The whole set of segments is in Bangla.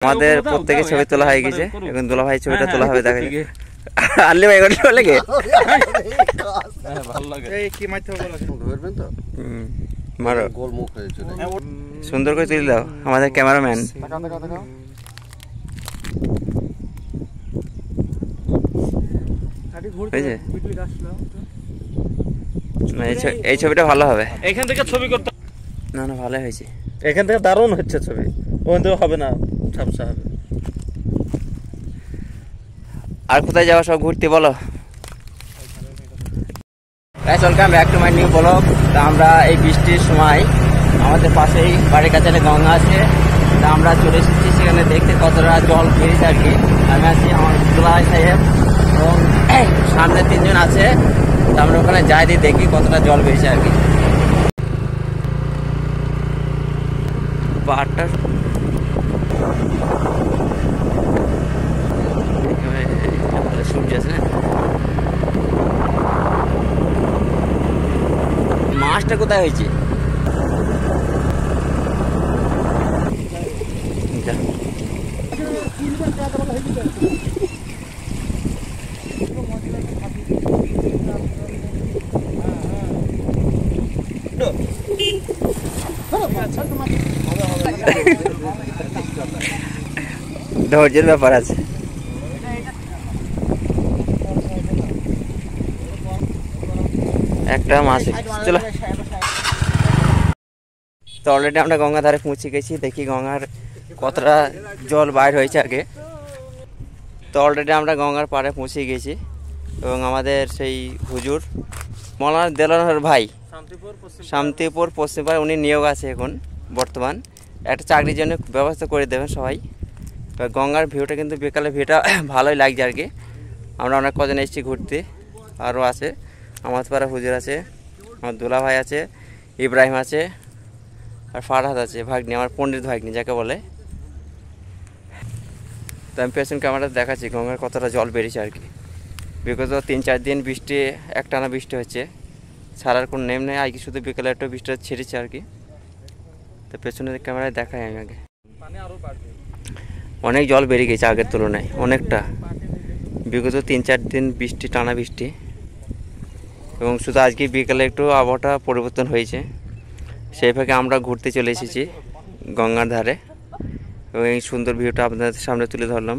আমাদের প্রত্যেকের ছবি তোলা হয়ে গেছে, এখন দুলা ভাই ছবিটা তোলা হবে দেখা যাবে। আনলে ভাই গল্প লাগে ভালো লাগে এই কি মাইতে হবে ধরবেন তো মারো গোল মুখ হয়ে চলে সুন্দর করে তুলে দাও আমাদের ক্যামেরাম্যান। এই ছবিটা ভালো হবে এখান থেকে ছবি করতে না না ভালো হয়েছে এখান থেকে দারুণ হচ্ছে ছবি ওখান থেকে হবে না ঝাপসা হবে। আর কোথায় যাওয়া সব ঘুরতে বলো welcome back to my new blog. তা আমরা এই বৃষ্টির সময় আমাদের পাশেই বাড়ির কাছে গঙ্গা আছে, তা আমরা চলে এসেছি সেখানে দেখতে কতটা জল বেরিয়েছে আর কি। আমি আছি আমার দুলাভাই সাহেব এবং সামনে তিনজন আছে, তা আমরা ওখানে যাই দিয়ে দেখি কতটা জল বেরিয়েছে আর কি। পাহাড়টা সূর্য আছে না, মাছটা কোথায় হয়েছে ধৈর্যের ব্যাপার আছে। একটা মাছ চলো। তো অলরেডি আমরা গঙ্গা ধারে পৌঁছে গেছি, দেখি গঙ্গার কতটা জল বাইর হয়েছে আগে। তো অলরেডি আমরা গঙ্গার পাড়ে পৌঁছে গেছি এবং আমাদের সেই হুজুর মৌলানা দেলানোর ভাই শান্তিপুর পশ্চিম পাড়ে উনি নিয়োগ আছে এখন বর্তমান, একটা চাকরির জন্য ব্যবস্থা করে দেবেন সবাই। গঙ্গার ভিউটা কিন্তু বিকালে ভিউটা ভালোই লাগছে আর কি। আমরা অনেক কজন এসেছি ঘুরতে, আরও আছে আমার পাড়া হুজুর আছে, আমার দুলা ভাই আছে, ইব্রাহিম আছে আর ফারহাদ আছে ভাগ্নি, আমার পণ্ডিত ভাগ্নি যাকে বলে। তো আমি পেছন ক্যামেরাতে দেখাচ্ছি গঙ্গার কতটা জল বেরিয়েছে আর কি। বিগত 3-4 দিন বৃষ্টি একটানা বৃষ্টি হচ্ছে, ছাড়ার কোনো নেম নেই, আজকে শুধু বিকেলে একটু বৃষ্টিটা ছেড়েছে আর কি। তো পেছনের ক্যামেরায় দেখাই আমি আগে অনেক জল বেরিয়ে গেছে আগের তুলনায় অনেকটা, বিগত 3-4 দিন বৃষ্টি টানা বৃষ্টি এবং শুধু আজকে বিকেলে একটু আবহাওয়াটা পরিবর্তন হয়েছে। সেই ফাঁকে আমরা ঘুরতে চলে এসেছি গঙ্গার ধারে এবং এই সুন্দর ভিউটা আপনাদের সামনে তুলে ধরলাম।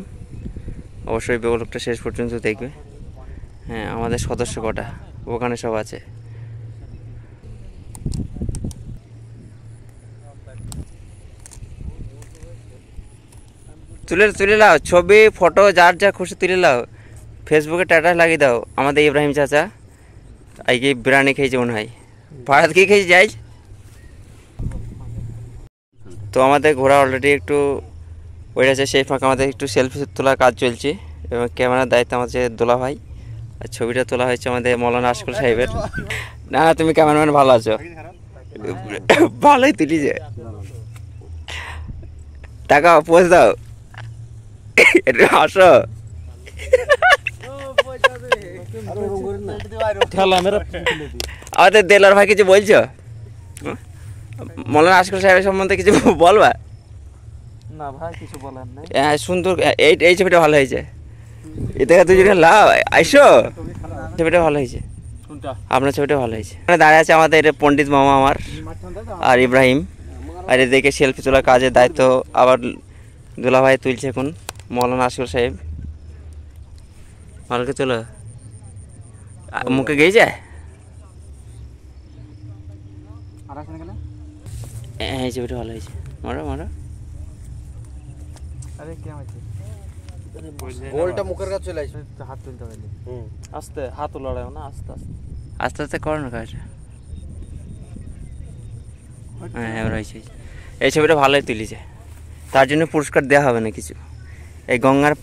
অবশ্যই ব্লগটা শেষ পর্যন্ত দেখবে। হ্যাঁ আমাদের সদস্য কটা ওখানে সব আছে। তুলে নাও ছবি ফটো যার যা খুশি তুলে নাও, ফেসবুকে স্ট্যাটাস লাগিয়ে দাও। আমাদের ইব্রাহিম চাচা আজকে বিরিয়ানি খেয়েছে মনে হয়, ভারত কি খেয়েছে যাই। তো আমাদের ঘোরা অলরেডি একটু ওই আছে, সেই ফাঁকে আমাদের একটু সেলফি তোলার কাজ চলছে এবং ক্যামেরার দায়িত্ব আমাদের দোলা ভাই। আর ছবিটা তোলা হয়েছে আমাদের মৌলানা আশকুল সাহেবের। না না তুমি ক্যামেরাম্যান ভালো আছো, ভালোই তুলিছে। টাকা পোজ দাও একটু হাসো। আমাদের দেলার ভাই কিছু বলছো মৌলানা আশকুল সাহেবের সম্বন্ধে কিছু বলবা? না ভাই কিছু বলার নাই। হ্যাঁ সুন্দর এই ছবিটা ভালো হয়েছে, এ থেকে দুজনে লাভ আইসো। ছবিটা ভালো হয়েছে, আপনার ছবিটা ভালো হয়েছে। দাঁড়িয়ে আছে আমাদের পণ্ডিত মামা আমার আর ইব্রাহিম, আর এদিকে সেলফি তোলার কাজের দায়িত্ব আবার দুলা ভাই তুলছে এখন মৌলানা আশকুল সাহেব। ভালোকে চলো মুখে গিয়ে যায়। হ্যাঁ এই ছবিটা ভালো হয়েছে, মারো মারো। আরে কি হয়েছে গোলটা মুখের কাছে চলে আসে, হাত তুলতে হবে। আস্তে হাত লড়াও না, আস্তে আস্তে আস্তে আস্তে করো না কাজ। হ্যাঁ এবার হয়েছে, এই ছবিটা ভালোই তুলেছে, তার জন্য পুরস্কার দেওয়া হবে না কিছু, এই গঙ্গার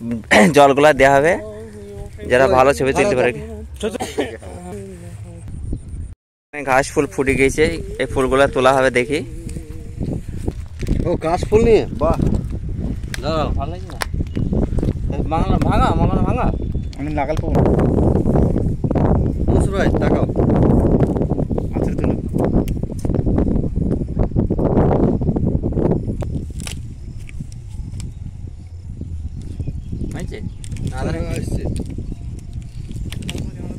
জলগুলা দেওয়া হবে যারা ভালো ছবি তুলতে পারে। ঘাস ফুল ফুটে গেছে, এই ফুলগুলা তোলা হবে দেখি। ও ঘাস ফুল নিয়ে বাহ ভালো লাগছে না, ভাঙা মলানা ভাঙা আমি লাগাল পাবো মনসুর ভাই তাকাও মাছের তুলো। নাইছে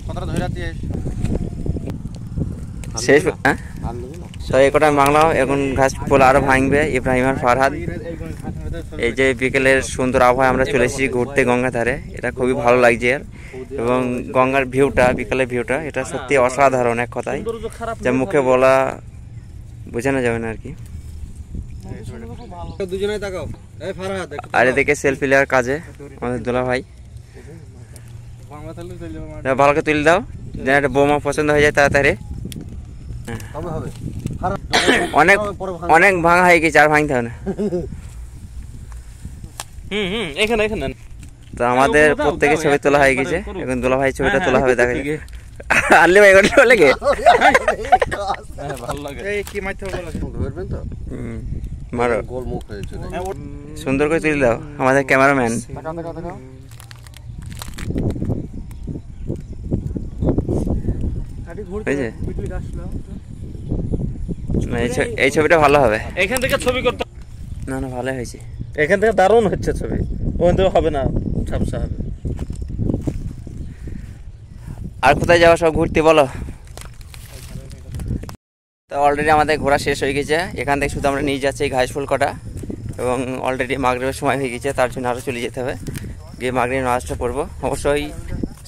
কতটা ধরে দিয়ে শেষ হ্যাঁ তো এই কটা বাংলাও এখন ঘাস পোল আরো ভাঙবে ইব্রাহিম আর ফারহাদ। এই যে বিকেলের সুন্দর আবহাওয়া আমরা চলে এসেছি ঘুরতে গঙ্গা ধারে, এটা খুবই ভালো লাগছে আর এবং গঙ্গার ভিউটা বিকালের ভিউটা এটা সত্যি অসাধারণ এক কথায়, যা মুখে বলা বোঝানো যাবে না আর কি। আর এদিকে সেলফি নেওয়ার কাজে আমাদের দুলা ভাই, ভালো করে তুলে দাও যেন একটা বৌমা পছন্দ হয়ে যায় তাড়াতাড়ি। অনেক অনেক ভাঙা হয়ে গেছে, আর ভাঙতে হবে না। এখানে এখানে তো আমাদের প্রত্যেকের ছবি তোলা হয়ে গেছে, এখন দুলা ভাই ছবিটা তোলা হবে দেখা যায়। আনলি ভাই ওটা লাগে ভালো লাগে এই কি মাইতে হবে ধরবেন তো মারো গোল মুখ হয়েছে সুন্দর করে তুলে দাও আমাদের ক্যামেরাম্যান। এই ছবিটা ভালো হবে, এখান থেকে ছবি করতে না না ভালো হয়েছে, এখান থেকে দারুণ হচ্ছে ছবি, ওখান থেকে হবে না ঝাপসা হবে। আর কোথায় যাওয়া সব ঘুরতে বলো? তো অলরেডি আমাদের ঘোরা শেষ হয়ে গেছে, এখান থেকে শুধু আমরা নিয়ে যাচ্ছি ঘাস ফুল কটা এবং অলরেডি মাগরিবের সময় হয়ে গেছে, তার জন্য আরও চলে যেতে হবে, গিয়ে মাগরিব নামাজটা পড়বো। অবশ্যই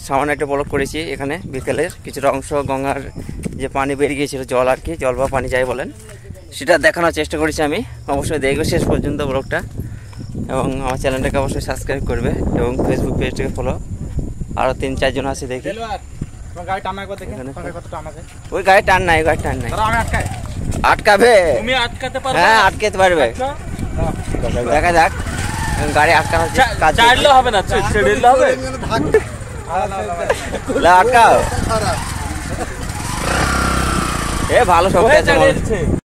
সামান্য একটা ব্লগ করেছি এখানে বিকেলের কিছুটা অংশ গঙ্গার যে পানি বেরিয়ে গিয়েছিল, জল আর কি, জল বা পানি যাই বলেন, সেটা দেখানোর চেষ্টা করেছি আমি। অবশ্যই দেখবে শেষ পর্যন্ত ব্লগটা এবং আমার চ্যানেলটাকে অবশ্যই সাবস্ক্রাইব করবে এবং ফেসবুক পেজটাকে ফলো। আরও 3-4 জন আছে দেখি, ওই গাড়ি টান নাই, গাড়ি টান নাই, আটকাবে, হ্যাঁ আটকাতে পারবে, দেখা যাক গাড়ি আটকানো হবে না হবে আটকাও এ ভালো সব